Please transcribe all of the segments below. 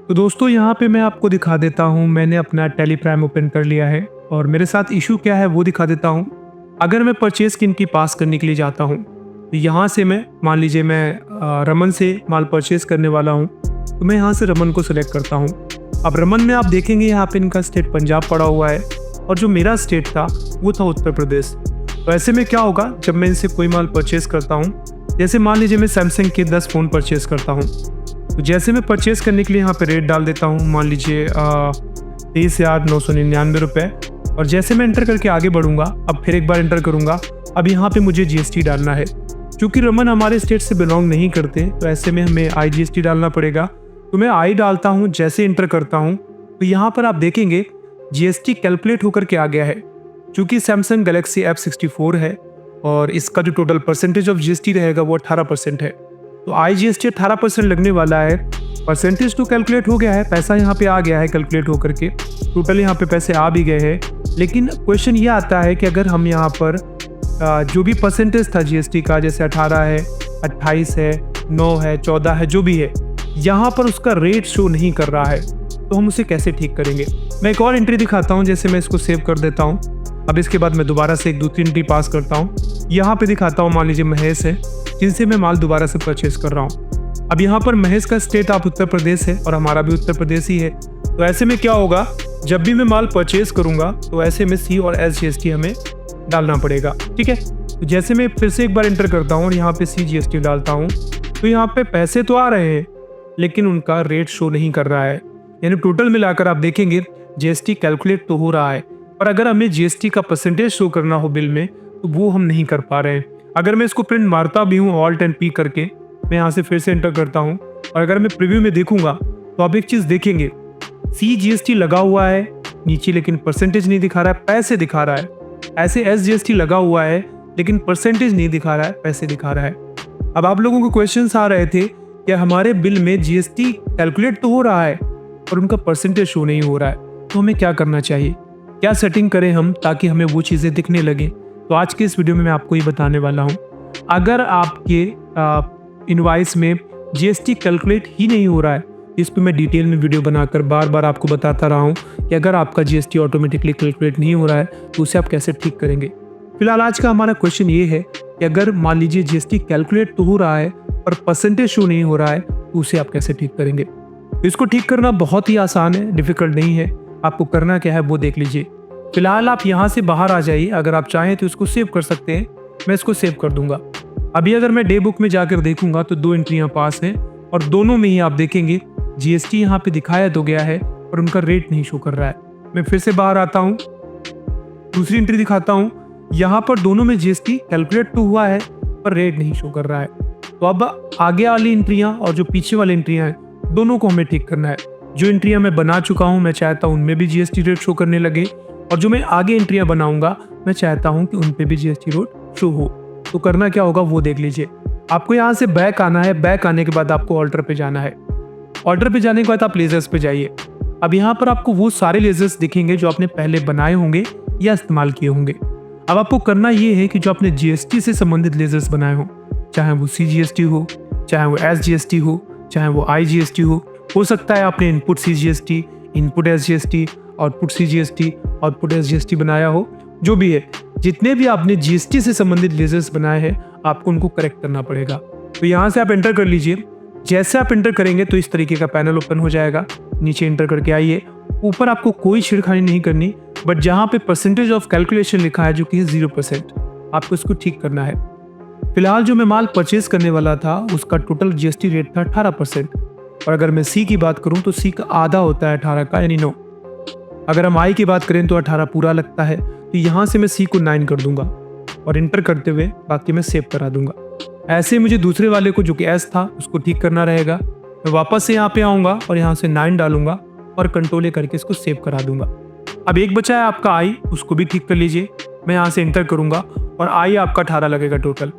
तो दोस्तों यहाँ पे मैं आपको दिखा देता हूँ, मैंने अपना टैली प्राइम ओपन कर लिया है और मेरे साथ इशू क्या है वो दिखा देता हूँ। अगर मैं परचेज की इनकी पास करने के लिए जाता हूँ तो यहाँ से मैं मान लीजिए मैं रमन से माल परचेज करने वाला हूँ, तो मैं यहाँ से रमन को सिलेक्ट करता हूँ। अब रमन में आप देखेंगे यहाँ पे इनका स्टेट पंजाब पड़ा हुआ है और जो मेरा स्टेट था वो था उत्तर प्रदेश। तो ऐसे में क्या होगा, जब मैं इनसे कोई माल परचेज करता हूँ, जैसे मान लीजिए मैं सैमसंग के 10 फ़ोन परचेज करता हूँ, तो जैसे मैं परचेज़ करने के लिए यहाँ पे रेट डाल देता हूँ, मान लीजिए 23,999 रुपये। और जैसे मैं एंटर करके आगे बढ़ूँगा, अब फिर एक बार एंटर करूँगा, अब यहाँ पे मुझे जीएसटी डालना है। क्योंकि रमन हमारे स्टेट से बिलोंग नहीं करते तो ऐसे में हमें IGST डालना पड़ेगा। तो मैं आई डालता हूँ, जैसे एंटर करता हूँ तो यहाँ पर आप देखेंगे GST कैलकुलेट होकर के आ गया है। चूँकि सैमसंग गैलेक्सी F64 है और इसका जो टोटल परसेंटेज ऑफ GST रहेगा वो 18% है। तो IGST 18% लगने वाला है। परसेंटेज तो कैलकुलेट हो गया है, पैसा यहाँ पे आ गया है कैलकुलेट होकर के, टोटल यहाँ पे पैसे आ भी गए हैं। लेकिन क्वेश्चन ये आता है कि अगर हम यहाँ पर जो भी परसेंटेज था GST का, जैसे 18 है, 28 है, 9 है, 14 है, जो भी है, यहाँ पर उसका रेट शो नहीं कर रहा है, तो हम उसे कैसे ठीक करेंगे। मैं एक और एंट्री दिखाता हूँ, जैसे मैं इसको सेव कर देता हूँ। अब इसके बाद मैं दोबारा से एक दूसरी एंट्री पास करता हूँ। यहाँ पे दिखाता हूँ, मान लीजिए महेश है जिनसे मैं माल दोबारा से परचेज कर रहा हूँ। अब यहाँ पर महेश का स्टेट आप उत्तर प्रदेश है और हमारा भी उत्तर प्रदेश ही है। तो ऐसे में क्या होगा, जब भी मैं माल परचेज करूँगा तो ऐसे में C और S GST हमें डालना पड़ेगा, ठीक है। तो जैसे मैं फिर से एक बार एंटर करता हूँ और यहाँ पे C GST डालता हूँ, तो यहाँ पे पैसे तो आ रहे हैं लेकिन उनका रेट शो नहीं कर रहा है। यानी टोटल मिलाकर आप देखेंगे GST कैलकुलेट तो हो रहा है, पर अगर हमें GST का परसेंटेज शो करना हो बिल में तो वो हम नहीं कर पा रहे हैं। अगर मैं इसको प्रिंट मारता भी हूँ Alt and P करके, मैं यहाँ से फिर से एंटर करता हूँ और अगर मैं प्रीव्यू में देखूंगा तो आप एक चीज़ देखेंगे, C GST लगा हुआ है नीचे लेकिन परसेंटेज नहीं दिखा रहा है, पैसे दिखा रहा है। ऐसे S GST लगा हुआ है लेकिन परसेंटेज नहीं दिखा रहा है, पैसे दिखा रहा है। अब आप लोगों को क्वेश्चंस आ रहे थे कि हमारे बिल में GST कैलकुलेट तो हो रहा है और उनका परसेंटेज शो नहीं हो रहा है, तो हमें क्या करना चाहिए, क्या सेटिंग करें हम ताकि हमें वो चीज़ें दिखने लगें। तो आज के इस वीडियो में मैं आपको ये बताने वाला हूँ। अगर आपके इनवॉइस में GST कैलकुलेट ही नहीं हो रहा है, इस पर मैं डिटेल में वीडियो बनाकर बार बार आपको बताता रहा हूँ कि अगर आपका GST ऑटोमेटिकली कैलकुलेट नहीं हो रहा है तो उसे आप कैसे ठीक करेंगे। फिलहाल आज का हमारा क्वेश्चन ये है कि अगर मान लीजिए GST कैलकुलेट तो हो रहा है पर परसेंटेज शो नहीं हो रहा है तो उसे आप कैसे ठीक करेंगे। तो इसको ठीक करना बहुत ही आसान है, डिफिकल्ट नहीं है। आपको करना क्या है वो देख लीजिए। फिलहाल आप यहाँ से बाहर आ जाइए, अगर आप चाहें तो इसको सेव कर सकते हैं, मैं इसको सेव कर दूंगा। अभी अगर मैं डे बुक में जाकर देखूंगा तो 2 एंट्रियाँ पास हैं और दोनों में ही आप देखेंगे GST यहाँ पे दिखाया तो गया है और उनका रेट नहीं शो कर रहा है। मैं फिर से बाहर आता हूँ, दूसरी एंट्री दिखाता हूँ, यहाँ पर दोनों में GST कैलकुलेट तो हुआ है पर रेट नहीं शो कर रहा है। तो अब आगे वाली एंट्रियाँ और जो पीछे वाली एंट्रियाँ हैं दोनों को हमें ठीक करना है। जो एंट्रियाँ मैं बना चुका हूँ मैं चाहता हूँ उनमें भी GST रेट शो करने लगे और जो मैं आगे एंट्रियाँ बनाऊंगा मैं चाहता हूँ कि उन पे भी GST रेट शो हो। तो करना क्या होगा वो देख लीजिए। आपको यहाँ से बैक आना है, बैक आने के बाद आपको ऑल्टर पे जाना है। ऑल्टर पे जाने के बाद आप लेजर्स पे जाइए। अब यहाँ पर आपको वो सारे लेजर्स दिखेंगे जो आपने पहले बनाए होंगे या इस्तेमाल किए होंगे। अब आपको करना ये है कि जो आपने GST से संबंधित लेजर्स बनाए हों, चाहे वो C GST हो, चाहे वो S GST हो, चाहे वो IGST हो सकता है आपने input C GST, input S GST, output C GST, output S GST बनाया हो, जो भी है, जितने भी आपने GST से संबंधित लेजर्स बनाए हैं आपको उनको करेक्ट करना पड़ेगा। तो यहाँ से आप एंटर कर लीजिए। जैसे आप एंटर करेंगे तो इस तरीके का पैनल ओपन हो जाएगा। नीचे एंटर करके आइए। ऊपर आपको कोई छेड़खानी नहीं करनी, बट जहाँ पे परसेंटेज ऑफ कैलकुलेशन लिखा है जो कि 0%, आपको इसको ठीक करना है। फिलहाल जो मैं माल परचेज करने वाला था उसका टोटल GST रेट था 18%, और अगर मैं C की बात करूँ तो C का आधा होता है 18 का, यानी 9। अगर हम I की बात करें तो 18 पूरा लगता है। तो यहाँ से मैं C को 9 कर दूंगा और इंटर करते हुए बाकी मैं सेव करा दूंगा। ऐसे मुझे दूसरे वाले को जो कि S था उसको ठीक करना रहेगा। मैं वापस से यहाँ पे आऊँगा और यहाँ से 9 डालूंगा और कंट्रोल करके इसको सेव करा दूंगा। अब एक बचा है आपका I, उसको भी ठीक कर लीजिए। मैं यहाँ से इंटर करूँगा और I आपका 18 लगेगा टोटल।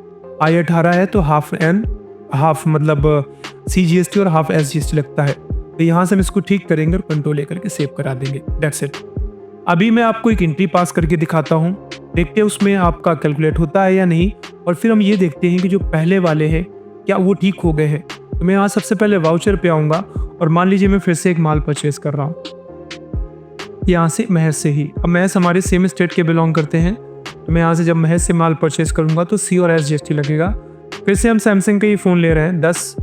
I 18 है तो हाफ मतलब C GST और हाफ S GST लगता है। तो यहाँ से हम इसको ठीक करेंगे और कंट्रोल करके सेव करा देंगे। That's it. अभी मैं आपको एक एंट्री पास करके दिखाता हूँ, देखते हैं उसमें आपका कैलकुलेट होता है या नहीं, और फिर हम ये देखते हैं कि जो पहले वाले हैं क्या वो ठीक हो गए हैं। तो मैं यहाँ सबसे पहले वाउचर पे आऊँगा और मान लीजिए मैं फिर से एक माल परचेज कर रहा हूँ यहाँ से महज से ही। अब महज हमारे सेम स्टेट के बिलोंग करते हैं, तो मैं यहाँ से जब महज से माल परचेज करूँगा तो सी और एस GST लगेगा। फिर से हम सैमसंग का ये फ़ोन ले रहे हैं 10,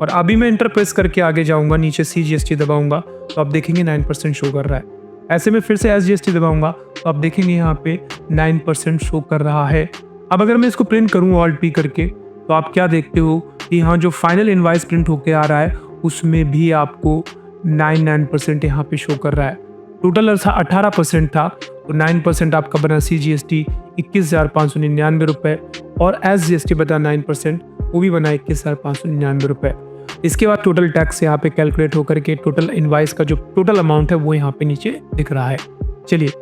और अभी मैं इंटर प्रेस करके आगे जाऊँगा, नीचे सी GST दबाऊँगा तो आप देखेंगे 9% शो कर रहा है। ऐसे में फिर से एस GST दबाऊँगा तो आप देखेंगे यहाँ पे 9% शो कर रहा है। अब अगर मैं इसको प्रिंट करूँ Alt P करके, तो आप क्या देखते हो कि यहाँ जो फाइनल इनवाइस प्रिंट होके आ रहा है उसमें भी आपको 9% यहाँ पे शो कर रहा है। टोटल 18% था, तो 9% आपका बना सी GST 21,599 रुपये, और एस GST बता 9%, वो भी बना 21,599 रुपये। इसके बाद टोटल टैक्स यहाँ पे कैलकुलेट होकर के टोटल इनवाइस का जो टोटल अमाउंट है वो यहाँ पे नीचे दिख रहा है। चलिए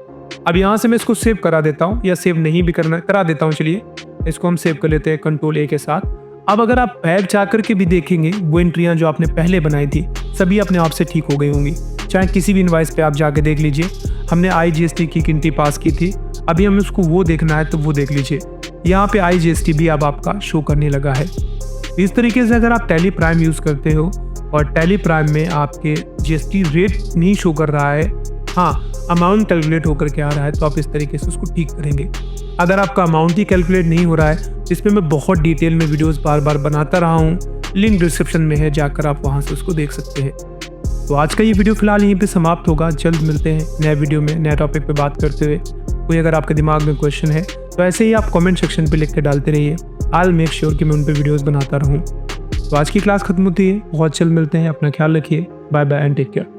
अब यहाँ से मैं इसको सेव करा देता हूँ, या सेव नहीं भी करा देता हूँ। चलिए इसको हम सेव कर लेते हैं Ctrl A के साथ। अब अगर आप बैक जा कर के भी देखेंगे, वो एंट्रियाँ जो आपने पहले बनाई थी सभी अपने आप से ठीक हो गई होंगी। चाहे किसी भी इनवाइस पे आप जाके देख लीजिए, हमने IGST की गिनती पास की थी, अभी हमें उसको वो देखना है तो वो देख लीजिए, यहाँ पे IGST भी अब आपका शो करने लगा है। इस तरीके से अगर आप टैली प्राइम यूज़ करते हो और टैली प्राइम में आपके GST रेट नहीं शो कर रहा है, हाँ अमाउंट कैलकुलेट होकर के आ रहा है, तो आप इस तरीके से उसको ठीक करेंगे। अगर आपका अमाउंट ही कैलकुलेट नहीं हो रहा है, जिसमें मैं बहुत डिटेल में वीडियोस बार बार बनाता रहा हूँ, लिंक डिस्क्रिप्शन में है, जाकर आप वहाँ से उसको देख सकते हैं। तो आज का ये वीडियो फिलहाल यहीं पे समाप्त होगा। जल्द मिलते हैं नए वीडियो में नए टॉपिक पे बात करते हुए। कोई अगर आपके दिमाग में क्वेश्चन है तो ऐसे ही आप कमेंट सेक्शन पे लिख के डालते रहिए। आई विल मेक श्योर कि मैं उन पे वीडियोस बनाता रहूँ। तो आज की क्लास खत्म होती है, बहुत जल्द मिलते हैं, अपना ख्याल रखिए, bye bye and take care.